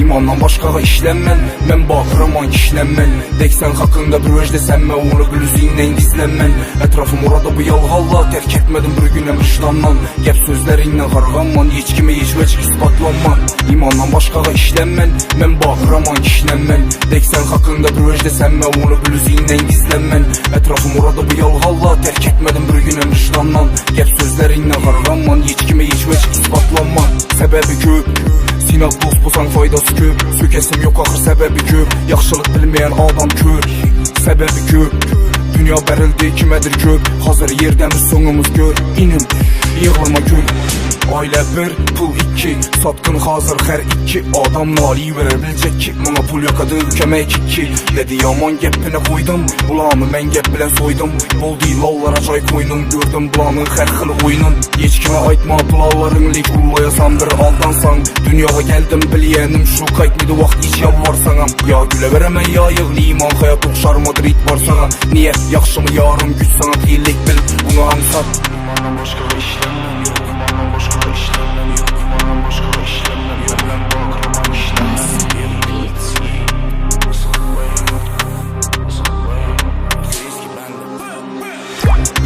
İmandan başqağa işlənmən, mən baxıraman kişlənmən. Deksən haqqında bir öz desənmə, onu blüzindən gizlənmən. Ətrafım orada bu yalğalla, tərk etmədim bir günəm işlanman. Gəp sözlərindən qarğanman, heç kimi heç vəc isbatlanman. İmandan başqağa işlənmən, mən baxıraman kişlənmən. Deksən haqqında bir öz desənmə, onu blüzindən gizlənmən. Ətrafım orada bu yalğalla, tərk etmədim bir günəm işlanman. Gəp sözlərindən qarğanman, heç kimi heç vəc isbatlanman. Səbəbi köp, sinat dost bulsan faydası köp. Sökəsim yok axır səbəbi köp. Yaxşılıq bilməyən adam kör. Səbəbi köp, dünya bərildi kimədir köp. Hazır yerdəmiz sonumuz gör. İnin, yığılma gül. Ailə bir, pul iki, satqın hazır hər iki. Adam nali verər bilcək ki, bana pul yoxadı kömək iki. Dedi yaman gəppinə qoydum, bulanı mən gəp bilən soydum. Bol deyil allara çay koydum, gördüm bulanın hər xili oyunun. Heç kimə aytma bulalların lik ullayasan bir aldansan. Dünyaya gəldim biliyənim şu qaytmidi vaxt iç yalvarsanam. Ya gülə verəmən ya yığlıyman, hayat oxşar Madrid Barsağa. Niyə yaxşı mı yarım güc sana deyillik bil, bunu ansat. İmandan başqa işlənməm yox, imandan başqa işlənməm yox, imandan başqa işlənməm yox. Mən baxıraman işlənməm.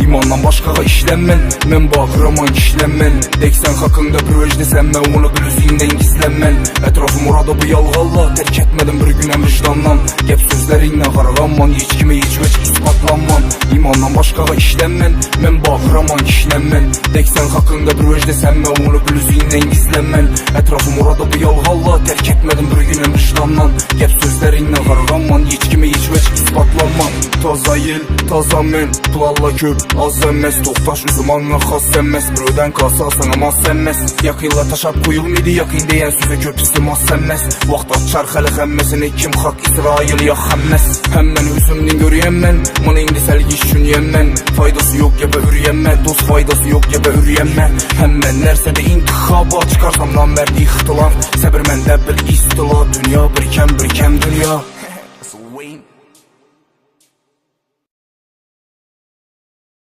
İmandan başqağa işlənmən, mən baxıraman kişlənmən. Deksən haqqında bir öz desənmə, onu blüzindən gizlənmən. Ətrafım orada bu yalğalla, tərk etmədim bir günəm vicdandan. Gəp sözlərindən qarğanman, heç kimi heç vəc isbatlanman. İmandan başqağa işlənmən, mən baxıraman kişlənmən. Deksən haqqında bir öz desənmə, onu blüzindən gizlənmən. Ətrafım orada bu yalğalla, tərk etmədim bir günəm vicdandan. Gəp sözlərindən qarğanman, heç kimi heç vəc isbatlanman. Taza yel, taza mən, plalla köp. Az sənməz, toxtaş üzüm anla xas sənməz. Brödən qalsa sana maz sənməz. Yaxıyla taşap qoyulmaydı, yaxın deyən sözə köp istimaz sənməz. Vaxt açar xəli xəmməsini, kim xaq İsrail ya xəmməz. Həm mən üzümdən görüyəm mən, mana indi səlgi düşünüyəm mən. Faydası yox gəbə ürüyəm mən, dost faydası yox gəbə ürüyəm mən. Həm mən nərsədə intixaba, çıxarsam namərdi ixtilaf. Səbir məndə bil istila, dünya birkəm dünya.